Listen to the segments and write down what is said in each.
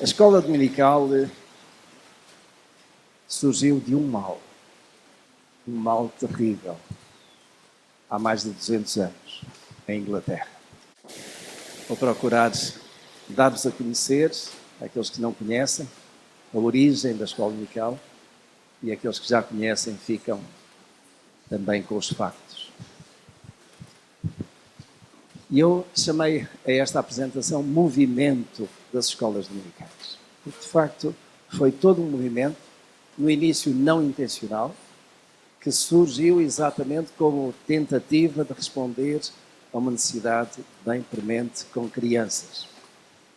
A escola dominical surgiu de um mal terrível, há mais de 200 anos, em Inglaterra. Vou procurar dar-vos a conhecer, aqueles que não conhecem, a origem da escola dominical, e aqueles que já conhecem ficam também com os factos. E eu chamei a esta apresentação Movimento das Escolas Dominicais. Porque, de facto, foi todo um movimento, no início não intencional, que surgiu exatamente como tentativa de responder a uma necessidade bem premente com crianças.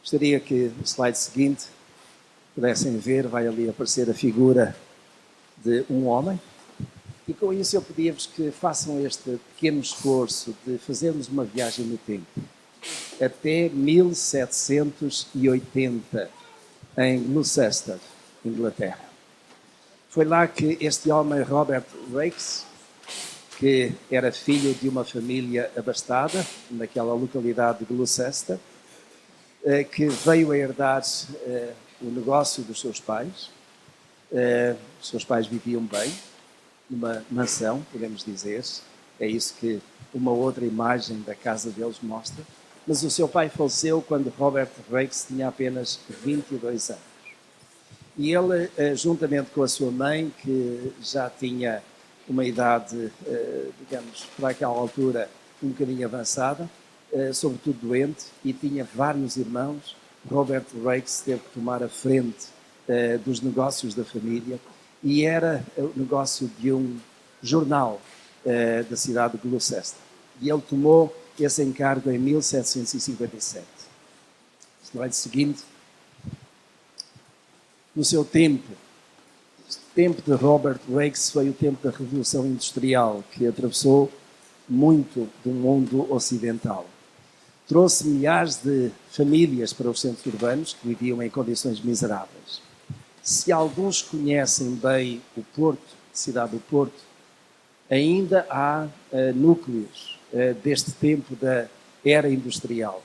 Gostaria que no slide seguinte pudessem ver, vai ali aparecer a figura de um homem, e com isso eu pedia-vos que façam este pequeno esforço de fazermos uma viagem no tempo, até 1780, em Gloucester, Inglaterra. Foi lá que este homem, Robert Raikes, que era filho de uma família abastada, naquela localidade de Gloucester, que veio a herdar o negócio dos seus pais. Os seus pais viviam bem, numa mansão, podemos dizer. É isso que uma outra imagem da casa deles mostra. Mas o seu pai faleceu quando Robert Raikes tinha apenas 22 anos. E ele, juntamente com a sua mãe, que já tinha uma idade, digamos, para aquela altura, um bocadinho avançada, sobretudo doente, e tinha vários irmãos, Robert Raikes teve que tomar a frente dos negócios da família, e era o negócio de um jornal da cidade de Gloucester. E ele tomou esse encargo em 1757. Slide seguinte. No seu tempo, o tempo de Robert Raikes foi o tempo da Revolução Industrial, que atravessou muito do mundo ocidental. Trouxe milhares de famílias para os centros urbanos que viviam em condições miseráveis. Se alguns conhecem bem o Porto, a cidade do Porto, ainda há núcleos deste tempo da era industrial,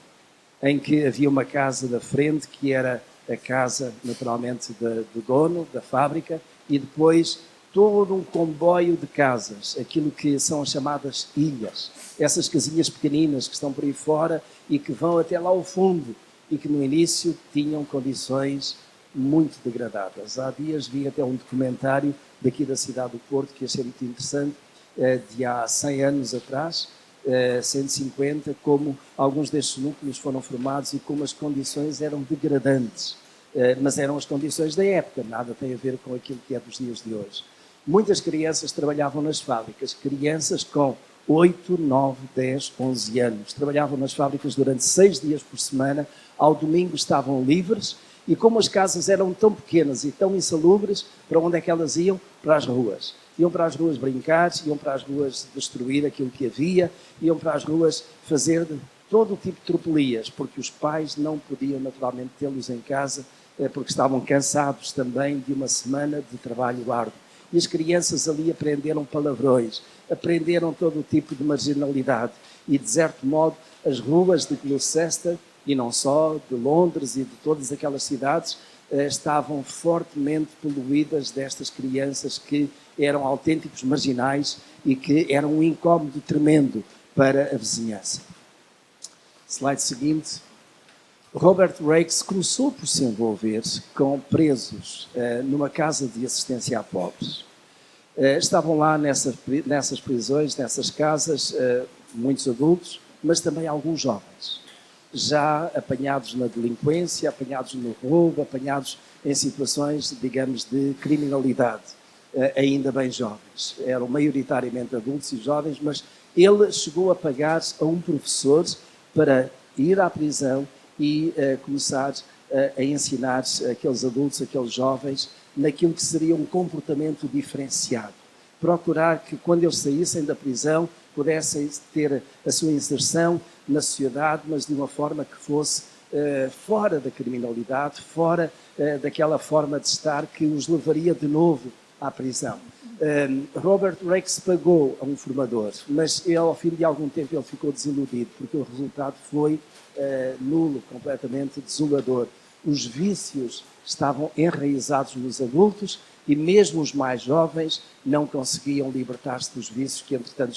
em que havia uma casa da frente que era a casa, naturalmente, do dono da fábrica, e depois todo um comboio de casas, aquilo que são as chamadas ilhas, essas casinhas pequeninas que estão por aí fora e que vão até lá ao fundo, e que no início tinham condições muito degradadas. Há dias vi até um documentário daqui da cidade do Porto, que achei muito interessante, de há 100 anos atrás, 150, como alguns destes núcleos foram formados e como as condições eram degradantes. Mas eram as condições da época, nada tem a ver com aquilo que é dos dias de hoje. Muitas crianças trabalhavam nas fábricas, crianças com 8, 9, 10, 11 anos. Trabalhavam nas fábricas durante 6 dias por semana, ao domingo estavam livres, e como as casas eram tão pequenas e tão insalubres, para onde é que elas iam? Para as ruas. Iam para as ruas brincar, iam para as ruas destruir aquilo que havia, iam para as ruas fazer todo o tipo de tropelias, porque os pais não podiam naturalmente tê-los em casa, porque estavam cansados também de uma semana de trabalho árduo. E as crianças ali aprenderam palavrões, aprenderam todo o tipo de marginalidade. E, de certo modo, as ruas de Gloucester, e não só, de Londres e de todas aquelas cidades, estavam fortemente poluídas destas crianças que eram autênticos marginais e que eram um incómodo tremendo para a vizinhança. Slide seguinte. Robert Raikes começou por se envolver com presos numa casa de assistência a pobres. Estavam lá nessas prisões, nessas casas, muitos adultos, mas também alguns jovens, já apanhados na delinquência, apanhados no roubo, apanhados em situações, digamos, de criminalidade, ainda bem jovens. Eram maioritariamente adultos e jovens, mas ele chegou a pagar a um professor para ir à prisão e começar a ensinar aqueles adultos, aqueles jovens, naquilo que seria um comportamento diferenciado. Procurar que, quando eles saíssem da prisão, pudessem ter a sua inserção na sociedade, mas de uma forma que fosse fora da criminalidade, fora daquela forma de estar que os levaria de novo à prisão. Robert Raikes pagou a um formador, mas ele, ao fim de algum tempo, ele ficou desiludido, porque o resultado foi nulo, completamente desolador. os vícios estavam enraizados nos adultos e mesmo os mais jovens não conseguiam libertar-se dos vícios que, entretanto,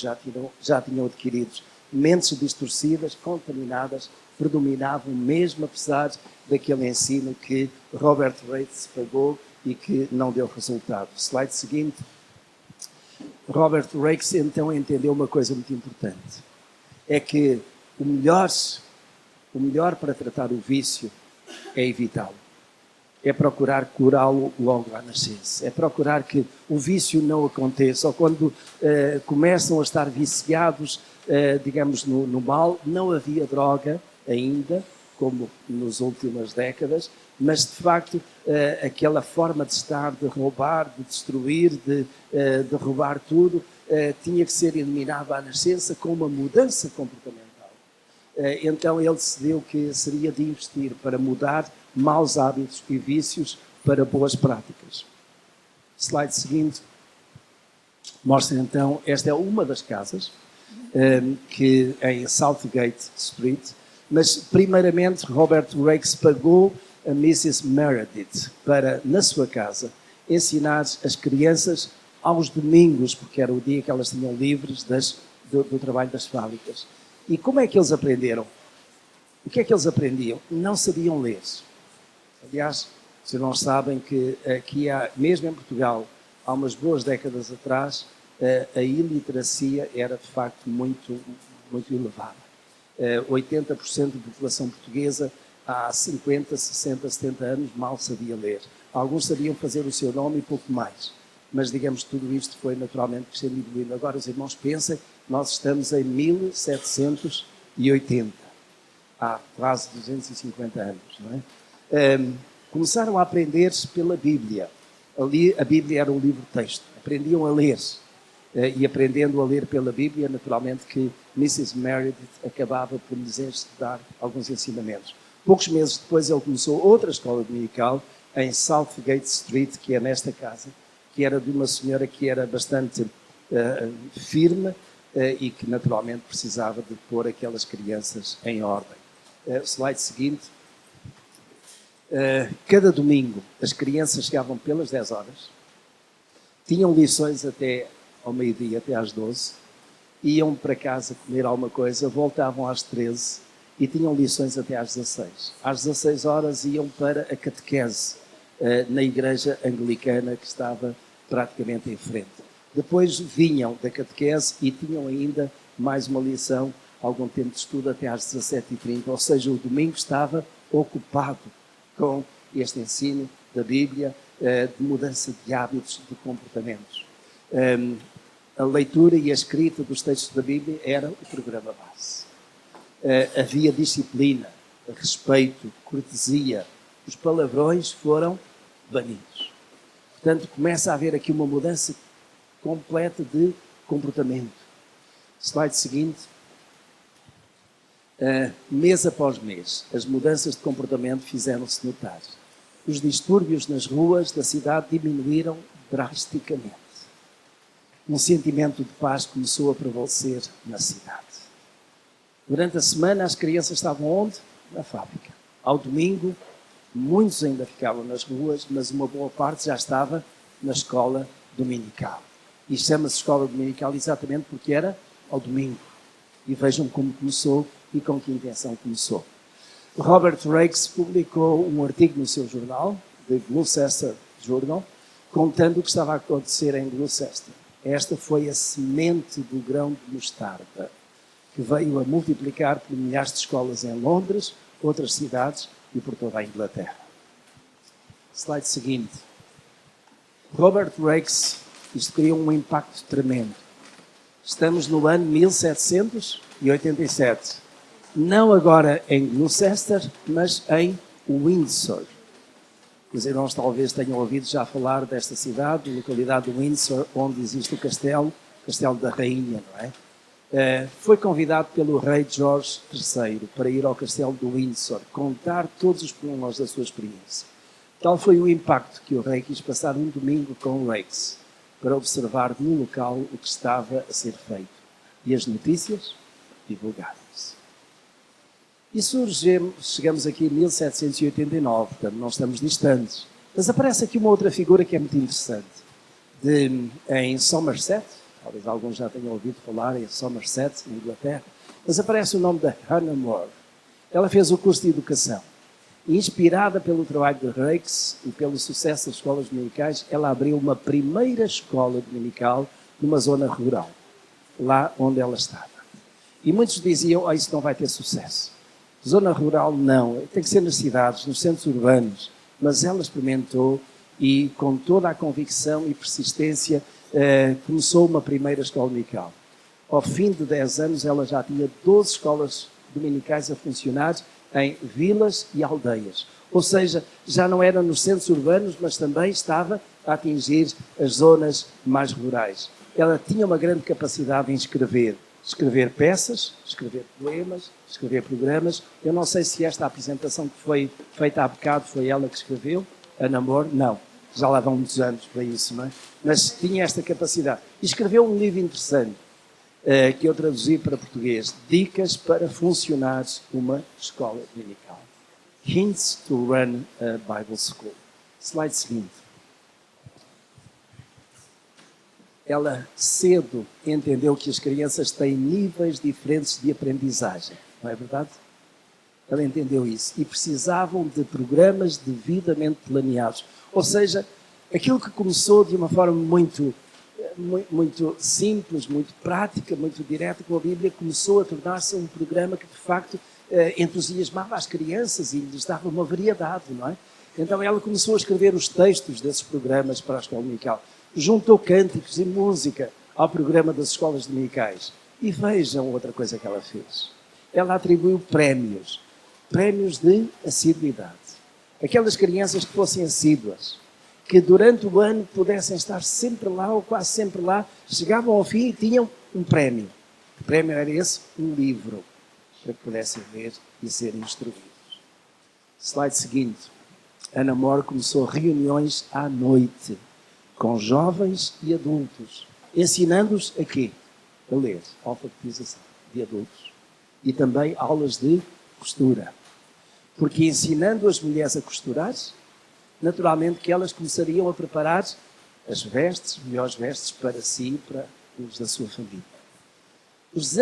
já tinham adquirido. Mentes distorcidas, contaminadas, predominavam mesmo apesar daquele ensino que Robert Raikes pagou e que não deu resultado. Slide seguinte. Robert Raikes então entendeu uma coisa muito importante. É que o melhor para tratar o vício é evitá-lo. É procurar curá-lo logo à nascença. É procurar que o vício não aconteça. Ou quando começam a estar viciados, digamos, no mal, não havia droga ainda, como nas últimas décadas, mas de facto aquela forma de estar, de roubar, de destruir, de roubar tudo, tinha que ser eliminada à nascença com uma mudança comportamental. Então ele decidiu que seria de investir para mudar maus hábitos e vícios para boas práticas. Slide seguinte mostra então, esta é uma das casas que em Southgate Street, mas primeiramente Robert Raikes pagou a Mrs. Meredith para, na sua casa, ensinar as crianças aos domingos, porque era o dia que elas tinham livres do trabalho das fábricas. E como é que eles aprenderam? O que é que eles aprendiam? Não sabiam ler. Aliás, se não sabem que aqui, mesmo em Portugal, há umas boas décadas atrás, a iliteracia era de facto muito, muito elevada. 80% da população portuguesa há 50, 60, 70 anos mal sabia ler. Alguns sabiam fazer o seu nome e pouco mais. Mas, digamos, tudo isto foi naturalmente crescendo e evoluindo. Agora, os irmãos pensem, nós estamos em 1780. Há quase 250 anos, não é? Começaram a aprender pela Bíblia. Ali, a Bíblia era um livro-texto. Aprendiam a ler. E aprendendo a ler pela Bíblia, naturalmente que Mrs. Meredith acabava por lhes dar alguns ensinamentos. Poucos meses depois ele começou outra escola dominical em Southgate Street, que é nesta casa, que era de uma senhora que era bastante firme e que naturalmente precisava de pôr aquelas crianças em ordem. Slide seguinte. Cada domingo as crianças chegavam pelas 10 horas, tinham lições até ao meio-dia, até às 12, iam para casa comer alguma coisa, voltavam às 13 e tinham lições até às 16. Às 16 horas iam para a catequese na igreja anglicana que estava praticamente em frente. Depois vinham da catequese e tinham ainda mais uma lição, algum tempo de estudo até às 17h30, ou seja, o domingo estava ocupado com este ensino da Bíblia, de mudança de hábitos, de comportamentos. A leitura e a escrita dos textos da Bíblia era o programa base. Havia disciplina, respeito, cortesia. Os palavrões foram banidos. Portanto, começa a haver aqui uma mudança completa de comportamento. Slide seguinte. Mês após mês, as mudanças de comportamento fizeram-se notar. Os distúrbios nas ruas da cidade diminuíram drasticamente. Um sentimento de paz começou a prevalecer na cidade. Durante a semana, as crianças estavam onde? Na fábrica. Ao domingo, muitos ainda ficavam nas ruas, mas uma boa parte já estava na escola dominical. E chama-se escola dominical exatamente porque era ao domingo. E vejam como começou e com que intenção começou. Robert Raikes publicou um artigo no seu jornal, The Gloucester Journal, contando o que estava a acontecer em Gloucester. Esta foi a semente do grão de mostarda, que veio a multiplicar por milhares de escolas em Londres, outras cidades e por toda a Inglaterra. Slide seguinte. Robert Raikes, isto criou um impacto tremendo. Estamos no ano 1787. Não agora em Gloucester, mas em Windsor. Os irmãos talvez tenham ouvido já falar desta cidade, localidade de Windsor, onde existe o castelo da Rainha, não é? Foi convidado pelo rei George III para ir ao castelo de Windsor, contar todos os pormenores da sua experiência. Tal foi o impacto que o rei quis passar um domingo com Raikes, para observar no local o que estava a ser feito. E as notícias divulgaram-se. E chegamos aqui em 1789, portanto não estamos distantes. Mas aparece aqui uma outra figura que é muito interessante. Em Somerset, talvez alguns já tenham ouvido falar em Somerset, na Inglaterra, mas aparece o nome da Hannah More. Ela fez o curso de educação. E, inspirada pelo trabalho de Raikes e pelo sucesso das escolas dominicais, ela abriu uma primeira escola dominical numa zona rural, lá onde ela estava. E muitos diziam, isso não vai ter sucesso. Zona rural não, tem que ser nas cidades, nos centros urbanos. Mas ela experimentou e, com toda a convicção e persistência, começou uma primeira escola dominical. Ao fim de 10 anos, ela já tinha 12 escolas dominicais a funcionar em vilas e aldeias. Ou seja, já não era nos centros urbanos, mas também estava a atingir as zonas mais rurais. Ela tinha uma grande capacidade em escrever peças, escrever poemas, escrever programas. Eu não sei se esta apresentação que foi feita há bocado foi ela que escreveu, Hannah More, não. Já lá vão muitos anos para isso, não é? Mas tinha esta capacidade. E escreveu um livro interessante, que eu traduzi para português, Dicas para funcionar uma escola dominical. Hints to run a Bible School. Slide seguinte. Ela cedo entendeu que as crianças têm níveis diferentes de aprendizagem, não é verdade? Ela entendeu isso e precisavam de programas devidamente planeados. Ou seja, aquilo que começou de uma forma muito simples, muito prática, muito direta com a Bíblia, começou a tornar-se um programa que de facto entusiasmava as crianças e lhes dava uma variedade, não é? Então ela começou a escrever os textos desses programas para a escola dominical. Juntou cânticos e música ao programa das escolas dominicais. E vejam outra coisa que ela fez. Ela atribuiu prémios de assiduidade. Aquelas crianças que fossem assíduas, que durante o ano pudessem estar sempre lá ou quase sempre lá, chegavam ao fim e tinham um prémio. O prémio era esse, um livro, para que pudessem ver e ser instruídos. Slide seguinte. Hannah More começou reuniões à noite, com jovens e adultos, ensinando-os a quê? A ler, alfabetização de adultos. E também aulas de costura. Porque ensinando as mulheres a costurar, naturalmente que elas começariam a preparar as vestes, melhores vestes para si e para os da sua família. Os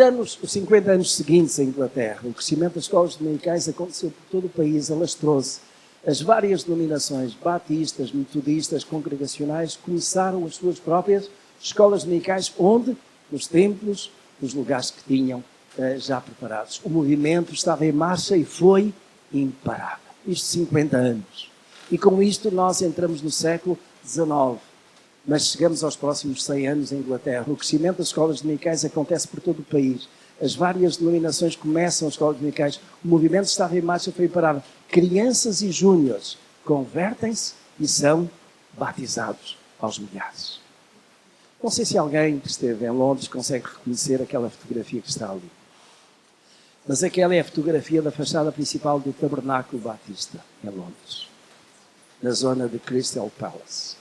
50 anos seguintes em Inglaterra, o crescimento das escolas dominicais aconteceu por todo o país, alastrou-se. As várias denominações, batistas, metodistas, congregacionais, começaram as suas próprias escolas dominicais, onde? Nos templos, nos lugares que tinham já preparados. O movimento estava em marcha e foi imparável. Isto 50 anos. E com isto nós entramos no século XIX. Mas chegamos aos próximos 100 anos em Inglaterra. O crescimento das escolas dominicais acontece por todo o país. As várias denominações começam as escolas dominicais. O movimento estava em marcha e foi imparável. Crianças e júniores convertem-se e são batizados aos milhares. Não sei se alguém que esteve em Londres consegue reconhecer aquela fotografia que está ali. Mas aquela é a fotografia da fachada principal do Tabernáculo Batista, em Londres, na zona de Crystal Palace.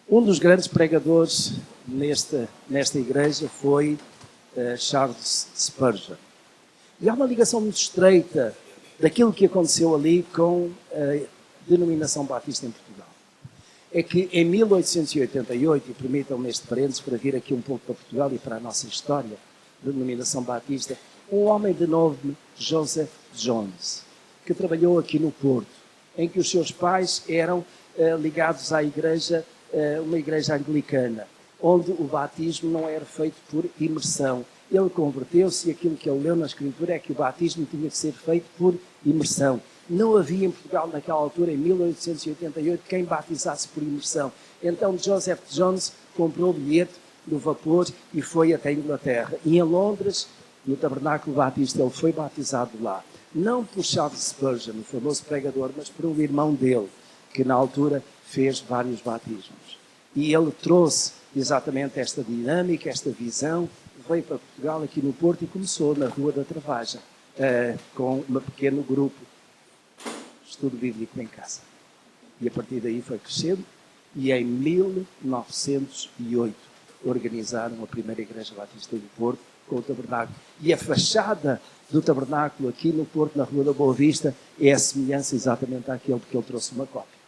Um dos grandes pregadores nesta igreja foi Charles Spurgeon. E há uma ligação muito estreita daquilo que aconteceu ali com a denominação batista em Portugal. É que em 1888, e permitam-me este parênteses para vir aqui um pouco para Portugal e para a nossa história da denominação batista, um homem de nome Joseph Jones, que trabalhou aqui no Porto, em que os seus pais eram ligados à igreja, uma igreja anglicana, onde o batismo não era feito por imersão. Ele converteu-se e aquilo que ele leu na Escritura é que o batismo tinha que ser feito por imersão. Não havia em Portugal, naquela altura, em 1888, quem batizasse por imersão. Então Joseph Jones comprou o bilhete do vapor e foi até a Inglaterra. E em Londres, no Tabernáculo Batista, ele foi batizado lá. Não por Charles Spurgeon, o famoso pregador, mas por um irmão dele, que na altura fez vários batismos. E ele trouxe exatamente esta dinâmica, esta visão, veio para Portugal, aqui no Porto, e começou na Rua da Travagem, com um pequeno grupo, estudo bíblico em casa. E a partir daí foi crescendo, e em 1908 organizaram a primeira Igreja Batista do Porto, com o tabernáculo. E a fachada do tabernáculo aqui no Porto, na Rua da Boa Vista, é a semelhança exatamente àquele que ele trouxe uma cópia.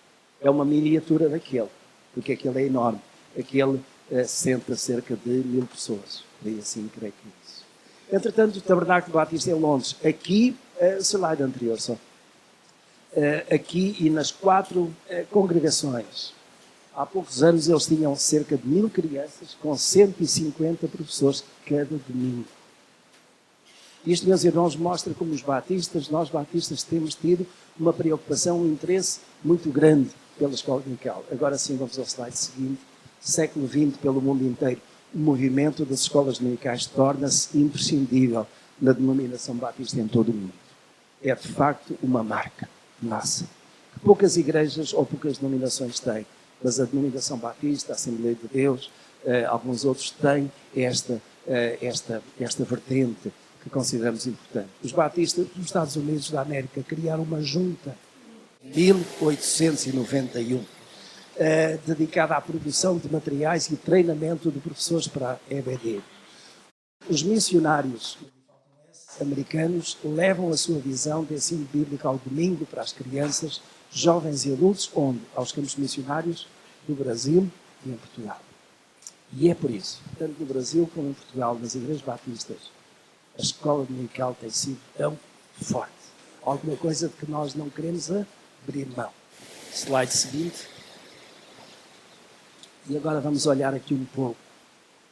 É uma miniatura daquele, porque aquele é enorme. Aquele senta cerca de 1000 pessoas. E assim, creio que é isso. Entretanto, o Tabernáculo Batista em Londres, aqui, slide anterior só, aqui e nas 4 congregações, há poucos anos eles tinham cerca de 1000 crianças com 150 professores cada domingo. Isto, meus irmãos, mostra como nós batistas, temos tido uma preocupação, um interesse muito grande pela escola dominical. Agora sim, vamos ao slide seguinte. Século XX, pelo mundo inteiro, o movimento das escolas dominicais torna-se imprescindível na denominação batista em todo o mundo. É, de facto, uma marca nossa. Poucas igrejas ou poucas denominações têm, mas a denominação batista, a Assembleia de Deus, alguns outros têm esta vertente que consideramos importante. Os batistas dos Estados Unidos da América criaram uma junta em 1891 dedicada à produção de materiais e treinamento de professores para a EBD. Os missionários americanos levam a sua visão de ensino bíblico ao domingo para as crianças, jovens e adultos, onde? Aos campos missionários do Brasil e em Portugal. E é por isso, tanto no Brasil como em Portugal, nas igrejas batistas, a escola dominical tem sido tão forte. Alguma coisa de que nós não queremos abrir mão. Slide seguinte. E agora vamos olhar aqui um pouco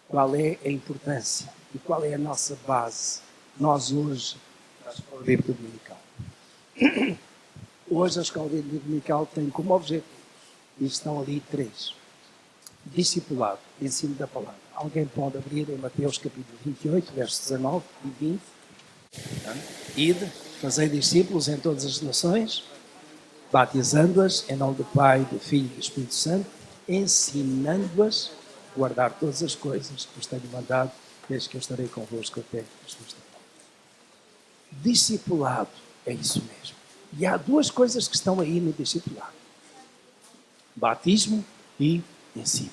qual é a importância e qual é a nossa base. Nós hoje, a Escola Bíblica Dominical. Hoje a Escola Bíblica Dominical tem como objetivo, e estão ali 3. Discipulado, ensino da palavra. Alguém pode abrir em Mateus capítulo 28, versos 19 e 20. Ide, fazei discípulos em todas as nações, batizando-as em nome do Pai, do Filho e do Espírito Santo, ensinando-as a guardar todas as coisas que vos tenho mandado, desde que eu estarei convosco até os dias. Discipulado, é isso mesmo. E há 2 coisas que estão aí no discipulado. Batismo e ensino.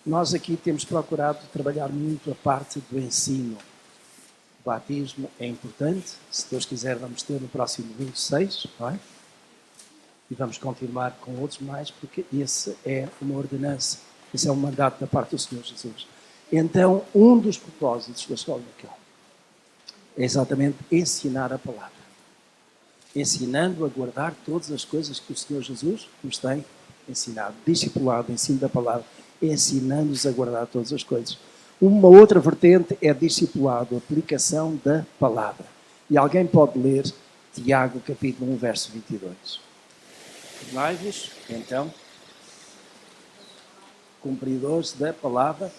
Nós aqui temos procurado trabalhar muito a parte do ensino. O batismo é importante. Se Deus quiser, vamos ter no próximo 26, não é? E vamos continuar com outros mais, porque esse é uma ordenança. Esse é um mandato da parte do Senhor Jesus. Então, um dos propósitos da escola dominical é exatamente ensinar a palavra. Ensinando a guardar todas as coisas que o Senhor Jesus nos tem ensinado. Discipulado, ensino da palavra, ensinando-nos a guardar todas as coisas. Uma outra vertente é discipulado, aplicação da palavra. E alguém pode ler Tiago, capítulo 1, verso 22. Tornai-vos, então, cumpridores da palavra,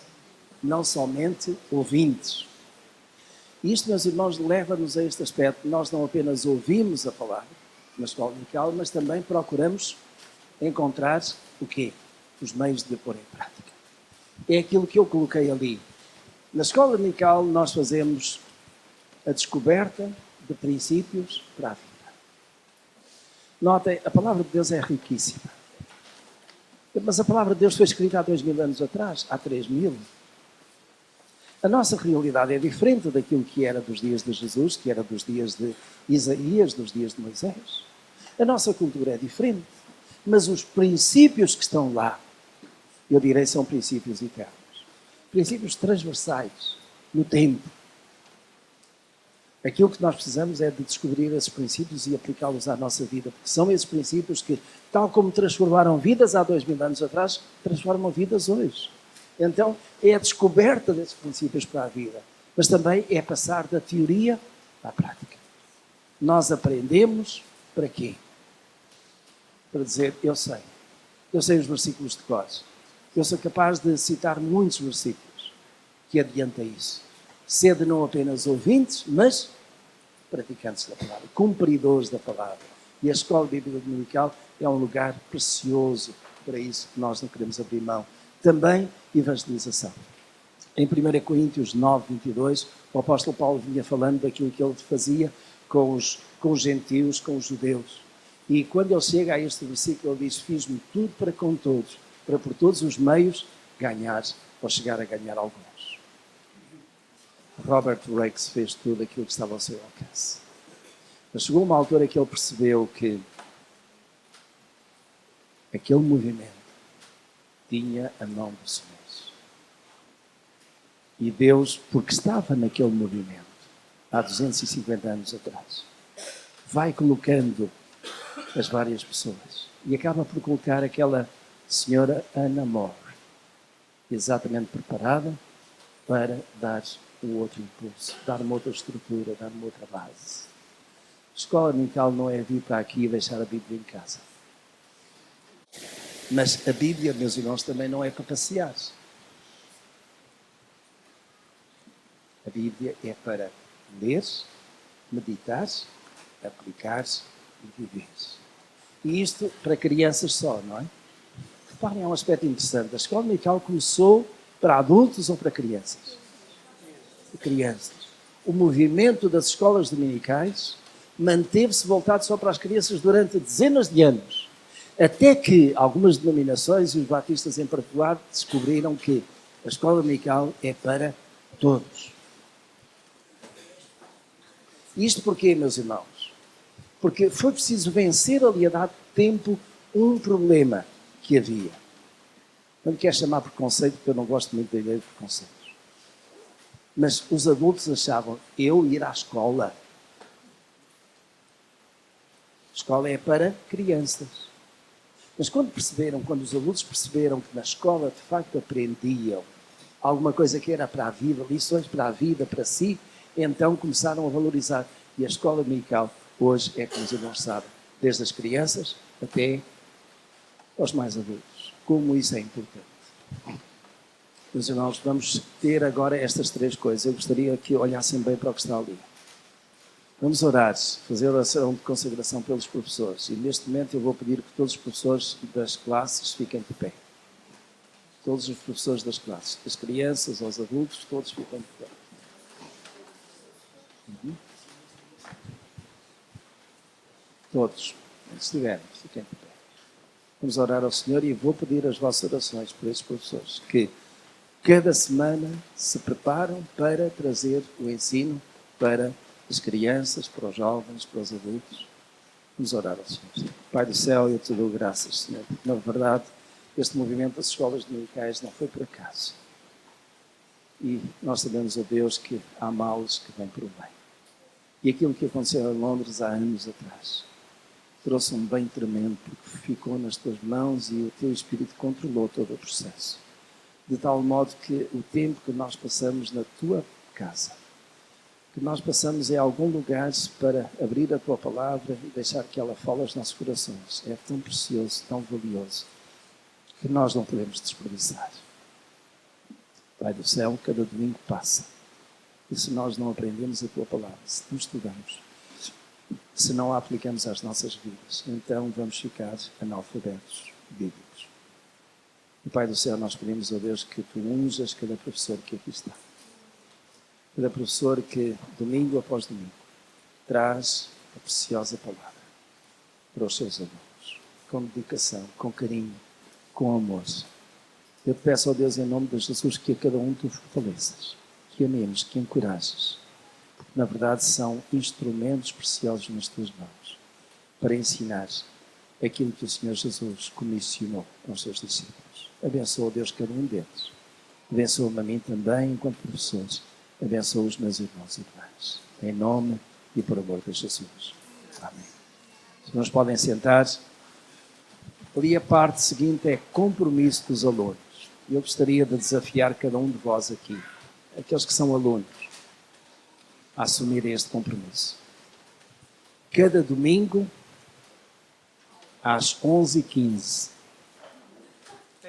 não somente ouvintes. Isto, meus irmãos, leva-nos a este aspecto. Nós não apenas ouvimos a palavra na escola dominical, mas também procuramos encontrar o quê? Os meios de a pôr em prática. É aquilo que eu coloquei ali. Na escola dominical nós fazemos a descoberta de princípios para a vida. Notem, a palavra de Deus é riquíssima. Mas a palavra de Deus foi escrita há 2000 anos atrás, há 3000. A nossa realidade é diferente daquilo que era dos dias de Jesus, que era dos dias de Isaías, dos dias de Moisés. A nossa cultura é diferente. Mas os princípios que estão lá, eu direi, são princípios eternos. Princípios transversais, no tempo. Aquilo que nós precisamos é de descobrir esses princípios e aplicá-los à nossa vida, porque são esses princípios que, tal como transformaram vidas há 2000 anos atrás, transformam vidas hoje. Então, é a descoberta desses princípios para a vida, mas também é passar da teoria à prática. Nós aprendemos para quê? Para dizer, eu sei os versículos de cor. Eu sou capaz de citar muitos versículos que adianta isso. Sede não apenas ouvintes, mas praticantes da palavra, cumpridores da palavra. E a Escola Bíblica Dominical é um lugar precioso para isso que nós não queremos abrir mão. Também evangelização. Em 1 Coríntios 9, 22, o apóstolo Paulo vinha falando daquilo que ele fazia com os gentios, com os judeus. E quando ele chega a este versículo, ele diz, fiz-me tudo para com todos, para por todos os meios ganhar ou chegar a ganhar alguns. Robert Rakes fez tudo aquilo que estava ao seu alcance. Mas chegou uma altura que ele percebeu que aquele movimento tinha a mão do Senhor. E Deus, porque estava naquele movimento, há 250 anos atrás, vai colocando as várias pessoas. E acaba por colocar aquela senhora Anna Moore, exatamente preparada para dar um outro impulso, dar uma outra estrutura, dar uma outra base. A escola dominical não é vir para aqui e deixar a Bíblia em casa. Mas a Bíblia, meus irmãos, também não é para passear. A Bíblia é para ler, meditar, aplicar e viver. E isto para crianças só, não é? Reparem, é um aspecto interessante. A escola dominical começou para adultos ou para crianças? Para crianças. O movimento das escolas dominicais manteve-se voltado só para as crianças durante dezenas de anos. Até que algumas denominações, e os batistas em particular, descobriram que a escola dominical é para todos. Isto porquê, meus irmãos? Porque foi preciso vencer ali a dado tempo um problema que havia. Não me quero chamar preconceito, porque eu não gosto muito da ideia de preconceitos. Mas os adultos achavam, eu ir à escola. A escola é para crianças. Mas quando os adultos perceberam que na escola de facto aprendiam alguma coisa que era para a vida, lições para a vida, para si, então começaram a valorizar. E a escola dominical hoje é, como os irmãos sabem, desde as crianças até aos mais adultos. Como isso é importante. Meus irmãos, vamos ter agora estas três coisas. Eu gostaria que olhassem bem para o que está ali. Vamos orar, fazer oração de consagração pelos professores. E neste momento eu vou pedir que todos os professores das classes fiquem de pé. Todos os professores das classes, das crianças aos adultos, todos fiquem de pé. Todos, se estiverem, fiquem de pé. Vamos orar ao Senhor e vou pedir as vossas orações por esses professores que cada semana se preparam para trazer o ensino para as crianças, para os jovens, para os adultos. Vamos orar ao Senhor. Pai do céu, eu te dou graças, Senhor. Na verdade, este movimento das escolas dominicais não foi por acaso. E nós sabemos, ó Deus, que há males que vêm por bem. E aquilo que aconteceu em Londres há anos atrás trouxe um bem tremendo, porque ficou nas tuas mãos e o teu Espírito controlou todo o processo. De tal modo que o tempo que nós passamos na tua casa, que nós passamos em algum lugar para abrir a tua palavra e deixar que ela fale aos nossos corações, é tão precioso, tão valioso, que nós não podemos desperdiçar. Pai do céu, cada domingo passa. E se nós não aprendemos a tua palavra, se não estudamos, se não a aplicamos às nossas vidas, então vamos ficar analfabetos bíblicos. E Pai do céu, nós pedimos a Deus que tu unjas cada professor que aqui está. Cada professor que, domingo após domingo, traz a preciosa palavra para os seus alunos, com dedicação, com carinho, com amor. Eu te peço, ó Deus, em nome de Jesus, que a cada um tu fortaleças, que animes, que encorajes, porque na verdade são instrumentos preciosos nas tuas mãos para ensinar aquilo que o Senhor Jesus comissionou aos seus discípulos. Abençoa, Deus, cada um deles. Abençoa-me a mim também, enquanto professores. Abençoa os meus irmãos e irmãs. Em nome e por amor de Jesus. Amém. Os irmãos podem sentar. Ali a parte seguinte é compromisso dos alunos. Eu gostaria de desafiar cada um de vós aqui, aqueles que são alunos, a assumirem este compromisso. Cada domingo, às 11h15,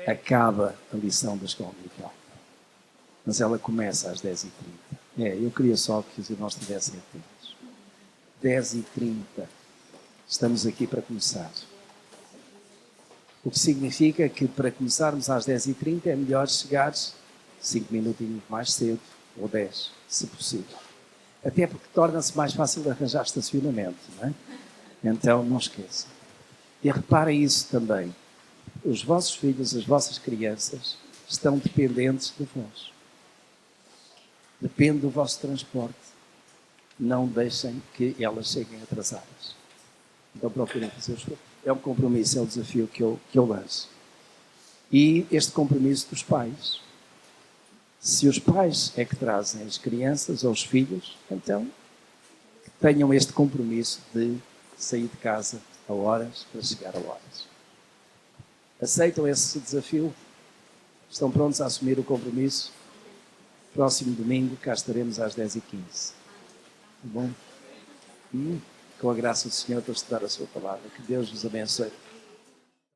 acaba a lição da escola dominical. Mas ela começa às 10h30. Eu queria só que os irmãos estivessem atentos. 10h30. Estamos aqui para começar. O que significa que para começarmos às 10h30 é melhor chegar 5 minutinhos mais cedo, ou 10, se possível. Até porque torna-se mais fácil de arranjar estacionamento, não é? Então, não esqueçam. E reparem isso também. Os vossos filhos, as vossas crianças, estão dependentes de vós. Depende do vosso transporte. Não deixem que elas cheguem atrasadas. Então procurem fazer o esforço. É um compromisso, é um desafio que eu lanço. E este compromisso dos pais. Se os pais é que trazem as crianças ou os filhos, então tenham este compromisso de sair de casa a horas para chegar a horas. Aceitam esse desafio? Estão prontos a assumir o compromisso? Próximo domingo cá estaremos às 10h15. Tá bom? Com a graça do Senhor para estudar a sua palavra. Que Deus vos abençoe.